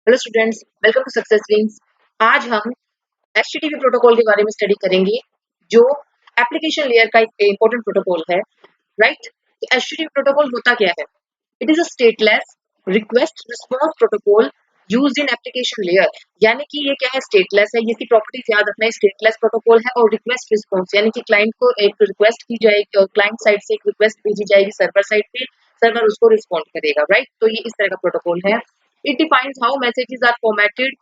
Hello students, welcome to Success Wings. आज हम HTTP protocol के बारे में स्टडी करेंगे, जो एप्लीकेशन लेयर का एक इंपॉर्टेंट प्रोटोकॉल है, राइट। तो एचटीटीपी प्रोटोकॉल होता क्या है? It is a stateless request response protocol used in application layer. यानी कि ये क्या है? स्टेटलेस है। ये इसकी प्रॉपर्टीज याद रखना है। स्टेटलेस प्रोटोकॉल है और रिक्वेस्ट रिस्पांस, यानी कि क्लाइंट को एक रिक्वेस्ट की जाएगी और क्लाइंट साइड से एक रिक्वेस्ट भेजी जाएगी सर्वर साइड पे, सर्वर उसको रिस्पॉन्ड करेगा, राइट। तो ये इस तरह का प्रोटोकॉल है। It defines how messages are formatted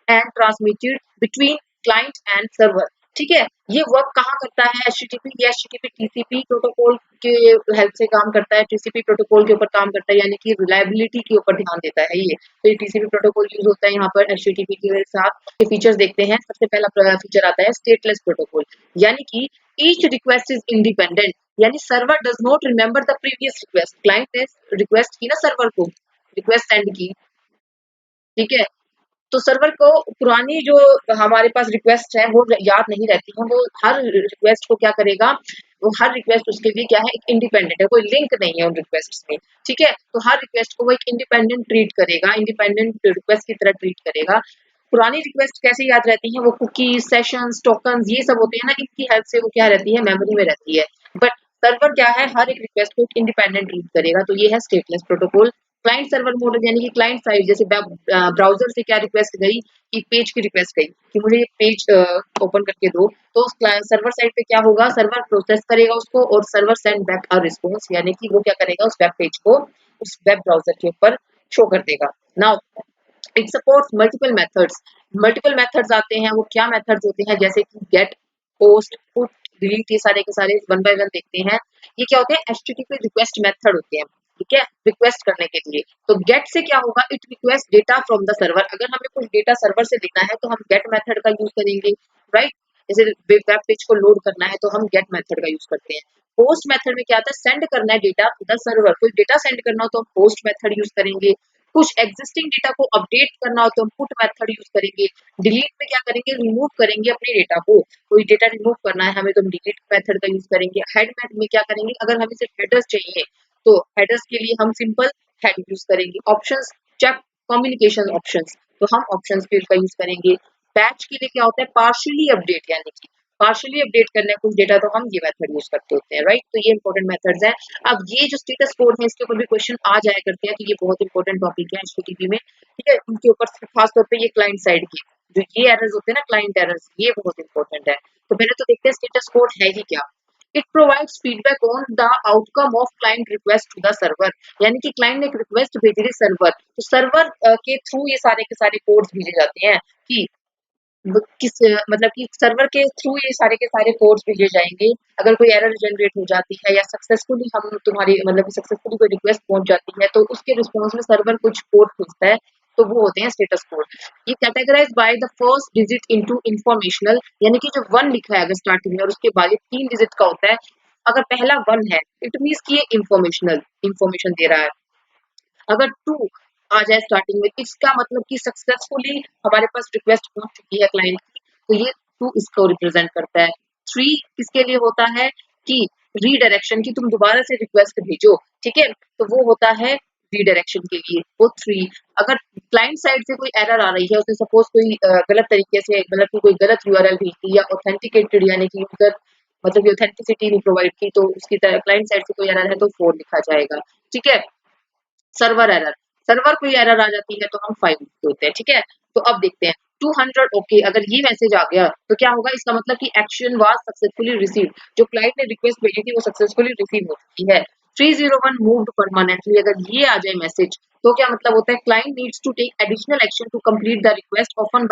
and transmitted between client and server. ठीक है, ये वर्क कहाँ करता है? एचटीटीपी, ये एचटीटीपी टीसीपी प्रोटोकॉल के हेल्प से काम करता है, टीसीपी प्रोटोकॉल के ऊपर काम करता है, यानी कि रिलायबिलिटी के ऊपर ध्यान देता है ये। तो ये टीसीपी प्रोटोकॉल यूज होता है यहाँ पर एचटीटीपी के साथ। ये फीचर्स देखते हैं। सबसे पहला फीचर आता है स्टेटलेस प्रोटोकॉल, यानी कि ईच रिक्वेस्ट इज इंडिपेंडेंट, यानी server does not remember the previous request. Client ने रिक्वेस्ट की ना सर्वर को, रिक्वेस्ट सेंड की, ठीक है, तो सर्वर को पुरानी जो हमारे पास रिक्वेस्ट है वो याद नहीं रहती है। वो हर रिक्वेस्ट को क्या करेगा? वो हर रिक्वेस्ट उसके लिए क्या है? एक इंडिपेंडेंट है, कोई लिंक नहीं है उन रिक्वेस्ट्स में, ठीक है। तो हर रिक्वेस्ट को वो एक इंडिपेंडेंट ट्रीट करेगा, इंडिपेंडेंट रिक्वेस्ट की तरह ट्रीट करेगा। पुरानी रिक्वेस्ट कैसे याद रहती है? वो कुकीज, सेशंस, टोकन्स, ये सब होते हैं ना, इनकी हेल्प से वो क्या रहती है? मेमोरी में रहती है। बट सर्वर क्या है? हर एक रिक्वेस्ट को एक इंडिपेंडेंट ट्रीट करेगा। तो ये है stateless protocol. Client server model, यानी कि क्लाइंट साइड, जैसे वेब ब्राउजर से क्या रिक्वेस्ट गई कि पेज की रिक्वेस्ट गई कि मुझे ये पेज ओपन करके दो, तो सर्वर साइड पे क्या होगा? सर्वर प्रोसेस करेगा उसको और server send back a response, यानी कि वो क्या करेगा? उस वेब पेज को उस वेब ब्राउजर के ऊपर शो कर देगा। Now it supports multiple methods. Multiple methods आते हैं, वो क्या मेथड्स होते हैं? जैसे कि गेट, पोस्ट, पुट, डिलीट, ये सारे के सारे वन बाय वन देखते हैं। ये क्या होते हैं? एचटीटीपी रिक्वेस्ट मेथड होते हैं, ठीक है, रिक्वेस्ट करने के लिए। तो गेट से क्या होगा? It request data from the server. अगर हमें कुछ डेटा सर्वर से लेना है तो हम गेट मेथड का यूज करेंगे, राइट। जैसे वेब पेज को लोड करना है तो हम गेट मेथड का यूज करते हैं। पोस्ट मेथड में क्या आता है? सेंड करना है डेटा टू द सर्वर। कोई डेटा सेंड करना हो तो हम पोस्ट मेथड यूज करेंगे। कुछ एग्जिस्टिंग डेटा को अपडेट करना हो तो हम पुट मेथड यूज करेंगे। डिलीट में क्या करेंगे? रिमूव करेंगे अपने डेटा को। कोई डेटा रिमूव करना है हमें तो हम डिलीट मेथड का यूज करेंगे। हेड मेथड में क्या करेंगे? अगर हमें सिर्फ हेडर्स चाहिए तो हेडर्स के लिए हम सिंपल हेड यूज करेंगे। ऑप्शंस, चेक कम्युनिकेशन ऑप्शंस, तो हम ऑप्शंस फील्ड का यूज करेंगे। बैच के लिए क्या होता है? पार्शियली अपडेट, यानी कि पार्शियली अपडेट करना है कुछ डेटा तो हम ये मेथड यूज करते होते हैं, राइट। तो ये इंपॉर्टेंट मेथड्स हैं। अब ये जो स्टेटस कोड है इसके ऊपर भी क्वेश्चन आ जाया करते हैं, तो ये बहुत इंपॉर्टेंट टॉपिक है एचटीटीपी में, ठीक है। इनके ऊपर खास तौर पे ये क्लाइंट साइड की जो ये एरर्स होते हैं ना, क्लाइंट एरर्स, ये बहुत इंपॉर्टेंट है। तो पहले तो देखते हैं स्टेटस कोड है ही क्या। It provides feedback on the outcome of client request to the server, यानी कि क्लाइंट ने एक रिक्वेस्ट भेजी थी सर्वर, तो सर्वर के थ्रू ये सारे के सारे कोड्स भेजे जाते हैं कि किस मतलब कि सर्वर के थ्रू ये सारे के सारे कोड्स भेजे जाएंगे। अगर कोई एरर जनरेट हो जाती है या सक्सेसफुली हम तुम्हारी मतलब सक्सेसफुली कोई रिक्वेस्ट पहुंच जाती है तो उसके रिस्पॉन्स में सर्वर कुछ कोड भेजता है, तो वो होते हैं स्टेटस कोड। ये categorize by the first digit into informational, यानी कि जो वन लिखा है अगर स्टार्टिंग में और उसके बाद ये 3 डिजिट का होता है। अगर पहला वन है इट मीन्स कि ये इंफॉर्मेशनल इंफॉर्मेशन दे रहा है। अगर टू आ जाए स्टार्टिंग में इसका मतलब कि सक्सेसफुली हमारे पास रिक्वेस्ट पहुंच चुकी है क्लाइंट की, तो ये टू इसको रिप्रेजेंट करता है। थ्री किसके लिए होता है? कि रीडायरेक्शन की, तुम दोबारा से रिक्वेस्ट भेजो, ठीक है, तो वो होता है रीडायरेक्शन के लिए वो थ्री। अगर क्लाइंट साइड से कोई एरर आ रही है, उसने सपोज कोई गलत तरीके से मतलब कि कोई गलत यूआरएल भेज दी या ऑथेंटिकेटेड यानी कि यूजर मतलब कि ऑथेंटिसिटी नहीं प्रोवाइड की, तो उसकी तरह क्लाइंट साइड से कोई एरर है तो 4 लिखा जाएगा, ठीक है। सर्वर एरर, सर्वर कोई एरर आ जाती है तो हम 5 लिखते होते हैं, ठीक है। तो अब देखते हैं 200 ओके, अगर ये मैसेज आ गया तो क्या होगा? इसका मतलब कि एक्शन वाज सक्सेसफुली रिसीव्ड, जो क्लाइंट ने रिक्वेस्ट भेजी थी वो सक्सेसफुली रिसीव हो चुकी है। 301 मूव्ड परमानेंटली, अगर ये आ जाए मैसेज तो क्या मतलब होता है? Client needs to take additional action to complete the request, often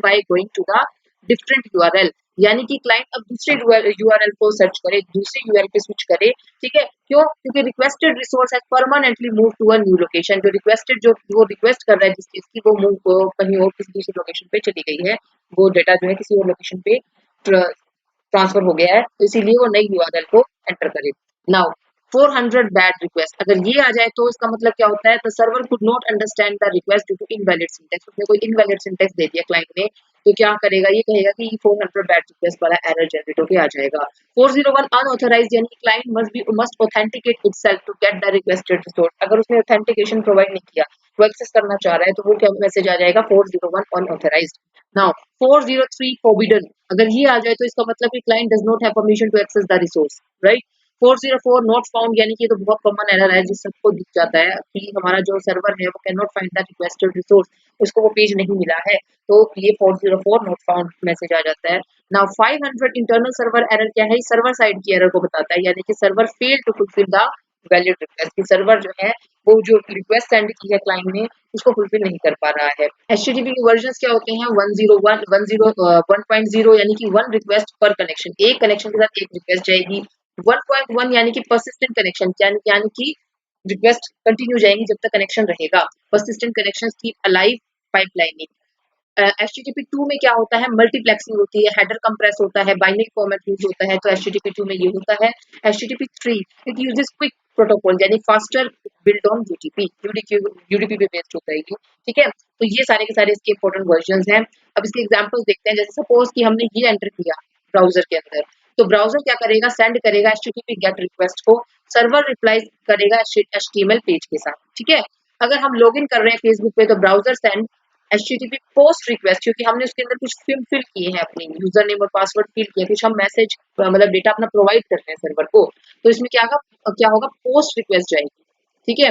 by going to the different URL, यानी कि क्लाइंट अब दूसरे यूआरएल को सर्च करे, दूसरे यूआरएल पे स्विच करे, ठीक है। क्यों? क्योंकि requested resource has permanently move to a new location, जो रिक्वेस्टेड जो वो रिक्वेस्ट कर रहा है जिस चीज की वो मूव को कहीं और किसी दूसरी लोकेशन पे चली गई है, वो डेटा जो है किसी और लोकेशन पे ट्रांसफर हो गया है, तो इसीलिए वो नई यूआरएल को एंटर करे। नाउ 400 बैड रिक्वेस्ट, अगर ये आ जाए तो इसका मतलब क्या होता है, the server could not understand the request due to invalid syntax, उसने कोई इनवैलिड सिंटेक्स दे दिया क्लाइंट ने, तो क्या करेगा, ये कहेगा कि 400 बैड रिक्वेस्ट वाला एरर जनरेट होके आ जाएगा। 401 अनऑथराइज्ड, यानी client must authenticate itself to get the requested resource, अगर उसने ऑथेंटिकेशन प्रोवाइड नहीं किया, वो एक्सेस करना चाह रहा है, तो वो क्या मैसेज आ जाएगा, 401 अनऑथराइज्ड। नाउ 403 फोरबिडन, अगर ये आ जाए तो इसका मतलब कि client does not have permission to access the resource, right. 404 not found, यानी कि ये तो बहुत कॉमन एरर है जिस सबको दिख जाता है कि हमारा जो सर्वर है वो can not find the requested resource, उसको वो पेज नहीं मिला है, तो ये 404 नॉट फाउंड मैसेज आ जाता है। नाउ 500 इंटरनल सर्वर एरर क्या है, सर्वर साइड की एरर को बताता है, यानी कि server fail to fulfill the valid request, की सर्वर जो है वो जो रिक्वेस्ट सेंड की है क्लाइंट ने उसको फुलफिल नहीं कर पा रहा है। एचटीटीपी के वर्जन क्या होते हैं, 101 1.0, यानी कि वन रिक्वेस्ट पर कनेक्शन, एक कनेक्शन के साथ एक रिक्वेस्ट जाएगी। 1.1 यानी कि परसिस्टेंट कनेक्शन, यानी कि रिक्वेस्ट कंटिन्यू जाएंगी जब तक कनेक्शन रहेगा, persistent connections keep alive pipelining. HTTP 2 में क्या होता है, मल्टीप्लेक्सिंग होती है, हेडर कंप्रेस होता है, बाइनरी फॉर्मेट यूज होता है, तो एचटीटीपी 2 में ये होता है। HTTP 3 it uses QUIC protocol, यानी faster build on UDP, UDP पे बेस्ड होता है ये, ठीक है। तो ये सारे के सारे इसके इंपॉर्टेंट वर्जन हैं। अब इसके एग्जांपल्स देखते हैं, जैसे सपोज कि हमने ये एंटर किया ब्राउजर के अंदर, तो ब्राउजर क्या करेगा, सेंड करेगा एचटीटीपी गेट रिक्वेस्ट को, सर्वर रिप्लाई करेगा एचटीएमएल पेज के साथ, ठीक है। अगर हम लॉगिन कर रहे हैं फेसबुक पे, तो browser send HTTP post request, क्योंकि हमने उसके अंदर कुछ फिल किए हैं, अपने यूजर नेम और पासवर्ड फिल किए, कुछ हम मैसेज मतलब डेटा अपना प्रोवाइड कर रहे हैं सर्वर को, तो इसमें क्या होगा, पोस्ट रिक्वेस्ट जाएगी, ठीक है,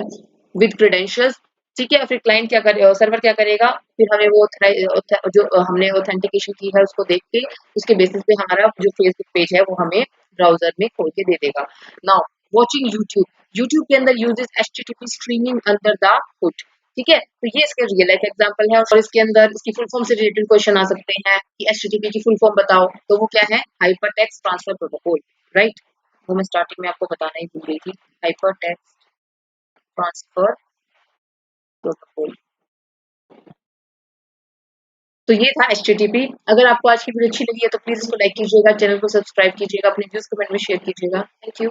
विद क्रेडेंशियल्स, ठीक है। फिर क्लाइंट क्या करे, सर्वर क्या करेगा, फिर हमें वो जो हमने ऑथेंटिकेशन की है उसको देख के उसके बेसिस पे हमारा जो फेसबुक पेज है वो हमें ब्राउजर में खोल के दे देगा। नाउ वॉचिंग यूट्यूब, यूट्यूब के अंदर uses HTTP streaming under the hood, ठीक है। तो ये इसके रियल लाइफ एग्जांपल है, और इसके अंदर इसकी फुल फॉर्म से रिलेटेड क्वेश्चन आ सकते हैं कि एचटीटीपी की फुल फॉर्म बताओ, तो वो क्या है, हाइपरटेक्स्ट ट्रांसफर प्रोटोकॉल, राइट। वो मैं स्टार्टिंग में आपको बताना ही भूल गई थी, हाइपरटेक्स्ट ट्रांसफर प्रोटोकॉल। तो ये था एचटीटीपी। अगर आपको आज की वीडियो अच्छी लगी है तो प्लीज इसको लाइक कीजिएगा, चैनल को सब्सक्राइब कीजिएगा, अपने व्यूज कमेंट में शेयर कीजिएगा। Thank you.